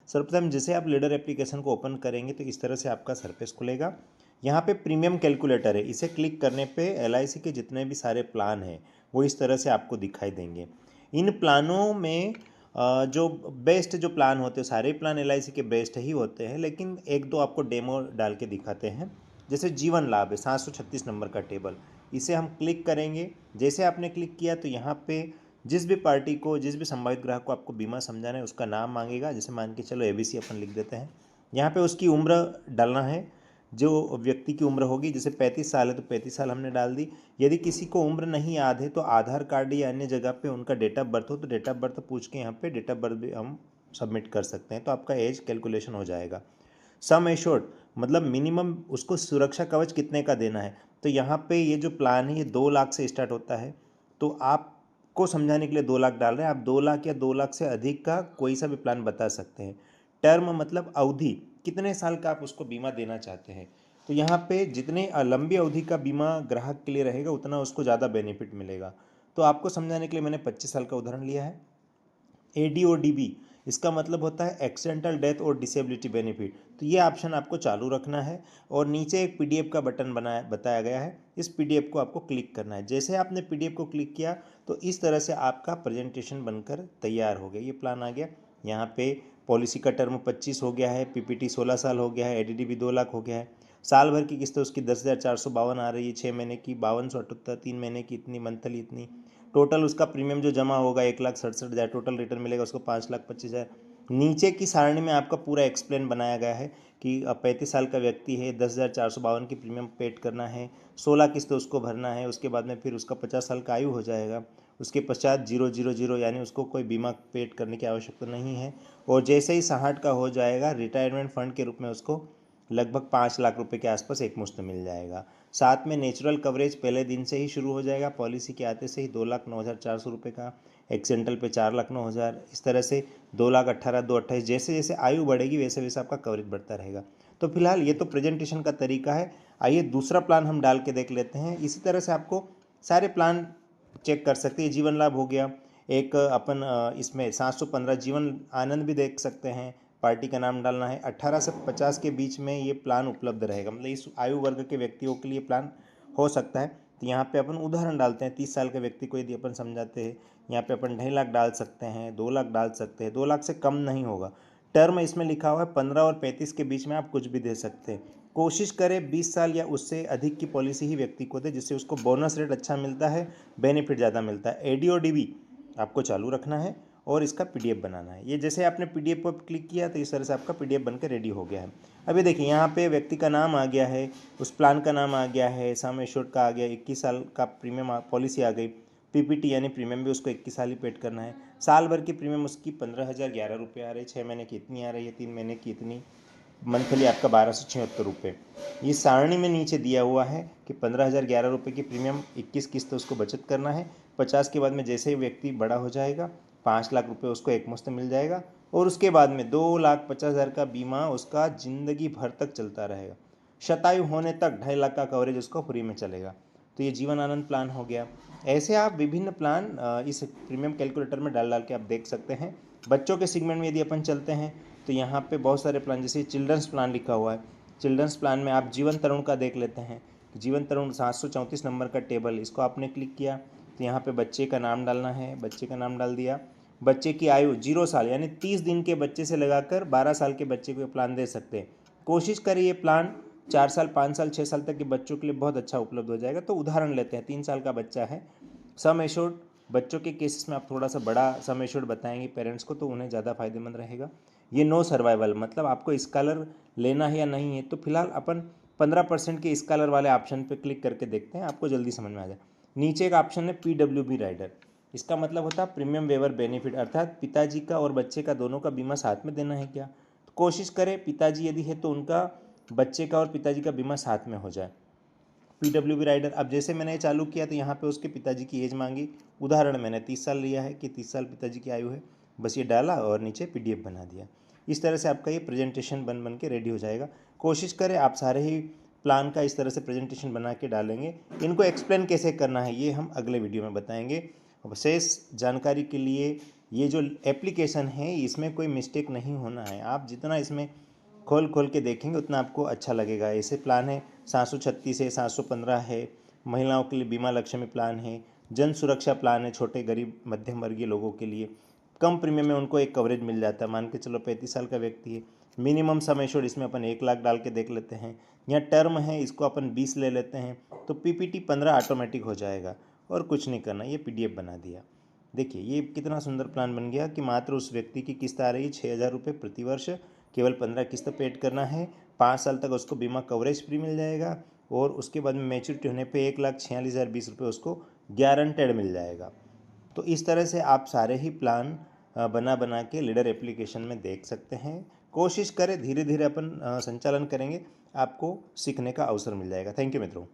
सर्वप्रथम जैसे आप लीडर एप्लीकेशन को ओपन करेंगे तो इस तरह से आपका सरफेस खुलेगा। यहाँ पे प्रीमियम कैलकुलेटर है, इसे क्लिक करने पे एलआईसी के जितने भी सारे प्लान हैं वो इस तरह से आपको दिखाई देंगे। इन प्लानों में जो बेस्ट जो प्लान होते हैं सारे प्लान एलआईसी के बेस्ट ही होते हैं, लेकिन एक दो आपको डेमो डाल के दिखाते हैं। जैसे जीवन लाभ है 736 नंबर का टेबल, इसे हम क्लिक करेंगे। जैसे आपने क्लिक किया तो यहाँ पे जिस भी पार्टी को, जिस भी संभावित ग्राहक को आपको बीमा समझाना है उसका नाम मांगेगा। जैसे मान के चलो एबीसी अपन लिख देते हैं। यहाँ पे उसकी उम्र डालना है, जो व्यक्ति की उम्र होगी। जैसे 35 साल है तो 35 साल हमने डाल दी। यदि किसी को उम्र नहीं याद है तो आधार कार्ड या अन्य जगह पे उनका डेट ऑफ बर्थ हो तो डेट ऑफ बर्थ पूछ के यहाँ पे डेट ऑफ बर्थ भी हम सबमिट कर सकते हैं, तो आपका एज कैलकुलेशन हो जाएगा। सम एश्योर्ड मतलब मिनिमम उसको सुरक्षा कवच कितने का देना है, तो यहाँ पे ये जो प्लान है ये 2 लाख से स्टार्ट होता है। तो आपको समझाने के लिए 2 लाख डाल रहे हैं, आप 2 लाख या 2 लाख से अधिक का कोई सा भी प्लान बता सकते हैं। टर्म मतलब अवधि, कितने साल का आप उसको बीमा देना चाहते हैं। तो यहाँ पे जितने लंबी अवधि का बीमा ग्राहक के लिए रहेगा उतना उसको ज़्यादा बेनिफिट मिलेगा। तो आपको समझाने के लिए मैंने 25 साल का उदाहरण लिया है। ADODB इसका मतलब होता है एक्सीडेंटल डेथ और डिसेबिलिटी बेनिफिट, तो ये ऑप्शन आपको चालू रखना है। और नीचे एक PDF का बटन बताया गया है, इस PDF को आपको क्लिक करना है। जैसे आपने PDF को क्लिक किया तो इस तरह से आपका प्रेजेंटेशन बनकर तैयार हो गया, ये प्लान आ गया। यहाँ पे पॉलिसी का टर्म 25 हो गया है, PPT 16 साल हो गया है, ADD भी 2 लाख हो गया है। साल भर की किस्त उसकी 10,452 आ रही है, 6 महीने की 5278, 3 महीने की इतनी, मंथली इतनी। टोटल उसका प्रीमियम जो जमा होगा 1,67,000, टोटल रिटर्न मिलेगा उसको 5,25,000। नीचे की सारणी में आपका पूरा एक्सप्लेन बनाया गया है कि 35 साल का व्यक्ति है, 10,452 की प्रीमियम पेड करना है, 16 किस्त उसको भरना है। उसके बाद में फिर उसका 50 साल का आयु हो जाएगा। उसके पश्चात 000 यानी उसको कोई बीमा पेड करने की आवश्यकता नहीं है। और जैसे ही 60 का हो जाएगा रिटायरमेंट फंड के रूप में उसको लगभग 5 लाख रुपए के आसपास एक मुश्त मिल जाएगा। साथ में नेचुरल कवरेज पहले दिन से ही शुरू हो जाएगा, पॉलिसी के आते से ही 2,09,400 रुपये का, एक्सीडेंटल पे 4,09,000, इस तरह से 2,18,000, 2,28,000, जैसे जैसे आयु बढ़ेगी वैसे वैसे आपका कवरेज बढ़ता रहेगा। तो फिलहाल ये तो प्रेजेंटेशन का तरीका है। आइए दूसरा प्लान हम डाल के देख लेते हैं। इसी तरह से आपको सारे प्लान चेक कर सकते हैं। जीवन लाभ हो गया एक, अपन इसमें 715 जीवन आनंद भी देख सकते हैं। पार्टी का नाम डालना है, 18 से 50 के बीच में ये प्लान उपलब्ध रहेगा, मतलब इस आयु वर्ग के व्यक्तियों के लिए प्लान हो सकता है। तो यहाँ पे अपन उदाहरण डालते हैं, 30 साल के व्यक्ति को यदि अपन समझाते हैं, यहाँ पे अपन 2.5 लाख डाल सकते हैं, 2 लाख डाल सकते हैं, 2 लाख से कम नहीं होगा। टर्म इसमें लिखा हुआ है 15 और 35 के बीच में आप कुछ भी दे सकते हैं। कोशिश करें 20 साल या उससे अधिक की पॉलिसी ही व्यक्ति को दे, जिससे उसको बोनस रेट अच्छा मिलता है, बेनिफिट ज़्यादा मिलता है। ADODB आपको चालू रखना है और इसका PDF बनाना है। ये जैसे आपने PDF पर क्लिक किया तो इस तरह से आपका PDF बनकर रेडी हो गया है। अभी देखिए यहाँ पे व्यक्ति का नाम आ गया है, उस प्लान का नाम आ गया है, सम एश्योर्ड का आ गया, 21 साल का प्रीमियम पॉलिसी आ गई। PPT यानी प्रीमियम भी उसको 21 साल ही पेड करना है। साल भर की प्रीमियम उसकी 15,011 रुपये आ रही है, 6 महीने की इतनी आ रही है, 3 महीने की इतनी, मंथली आपका 1,276 रुपये। ये सारणी में नीचे दिया हुआ है कि 15,011 रुपये की प्रीमियम 21 किस्त उसको बचत करना है। 50 के बाद में जैसे ही व्यक्ति बड़ा हो जाएगा 5 लाख रुपये उसको एक मुश्त मिल जाएगा। और उसके बाद में 2,50,000 का बीमा उसका ज़िंदगी भर तक चलता रहेगा। शतायु होने तक 2.5 लाख का कवरेज उसको फ्री में चलेगा। तो ये जीवन आनंद प्लान हो गया। ऐसे आप विभिन्न प्लान इस प्रीमियम कैलकुलेटर में डाल डाल के आप देख सकते हैं। बच्चों के सेगमेंट में यदि अपन चलते हैं तो यहाँ पे बहुत सारे प्लान, जैसे चिल्ड्रंस प्लान लिखा हुआ है। चिल्ड्रंस प्लान में आप जीवन तरुण का देख लेते हैं। जीवन तरुण 734 नंबर का टेबल, इसको आपने क्लिक किया तो यहाँ पे बच्चे का नाम डालना है, बच्चे का नाम डाल दिया। बच्चे की आयु 0 साल यानी 30 दिन के बच्चे से लगाकर 12 साल के बच्चे को प्लान दे सकते हैं। कोशिश करिए ये प्लान 4 साल, 5 साल, 6 साल तक के बच्चों के लिए बहुत अच्छा उपलब्ध हो जाएगा। तो उदाहरण लेते हैं, 3 साल का बच्चा है, सम एश्योर्ड। बच्चों के केसेस में आप थोड़ा सा बड़ा सम एश्योर्ड बताएंगे पेरेंट्स को तो उन्हें ज़्यादा फायदेमंद रहेगा। ये नो सर्वाइवल मतलब आपको स्कॉलर लेना है या नहीं है, तो फिलहाल अपन 15% के स्कॉलर वाले ऑप्शन पे क्लिक करके देखते हैं, आपको जल्दी समझ में आ जाए। नीचे एक ऑप्शन है PWB राइडर, इसका मतलब होता है प्रीमियम वेवर बेनिफिट, अर्थात पिताजी का और बच्चे का दोनों का बीमा साथ में देना है क्या। तो कोशिश करें पिताजी यदि है तो उनका बच्चे का और पिताजी का बीमा साथ में हो जाए। PWB राइडर, अब जैसे मैंने ये चालू किया तो यहाँ पे उसके पिताजी की एज मांगी। उदाहरण मैंने 30 साल लिया है कि 30 साल पिताजी की आयु है, बस ये डाला और नीचे PDF बना दिया। इस तरह से आपका ये प्रेजेंटेशन बन बन के रेडी हो जाएगा। कोशिश करें आप सारे ही प्लान का इस तरह से प्रेजेंटेशन बना के डालेंगे। इनको एक्सप्लेन कैसे करना है ये हम अगले वीडियो में बताएंगे। शेष जानकारी के लिए ये जो एप्लीकेशन है इसमें कोई मिस्टेक नहीं होना है। आप जितना इसमें खोल खोल के देखेंगे उतना आपको अच्छा लगेगा। ऐसे प्लान है 736 है, 715 है, महिलाओं के लिए बीमा लक्ष्मी प्लान है, जन सुरक्षा प्लान है, छोटे गरीब मध्यम वर्गीय लोगों के लिए कम प्रीमियम में उनको एक कवरेज मिल जाता है। मान के चलो 35 साल का व्यक्ति है, मिनिमम सम एश्योर्ड इसमें अपन 1 लाख डाल के देख लेते हैं। यहाँ टर्म है, इसको अपन 20 ले लेते हैं तो PPT 15 ऑटोमेटिक हो जाएगा और कुछ नहीं करना, ये PDF बना दिया। देखिए ये कितना सुंदर प्लान बन गया कि मात्र उस व्यक्ति की किस्त आ रही है 6,000 रुपये प्रति वर्ष, केवल 15 किस्त पेड करना है, 5 साल तक उसको बीमा कवरेज फ्री मिल जाएगा और उसके बाद में मैच्योरिटी होने पे 1,46,020 रुपये उसको गारंटेड मिल जाएगा। तो इस तरह से आप सारे ही प्लान बना बना के लीडर एप्लीकेशन में देख सकते हैं। कोशिश करें, धीरे धीरे अपन संचालन करेंगे, आपको सीखने का अवसर मिल जाएगा। थैंक यू मित्रों।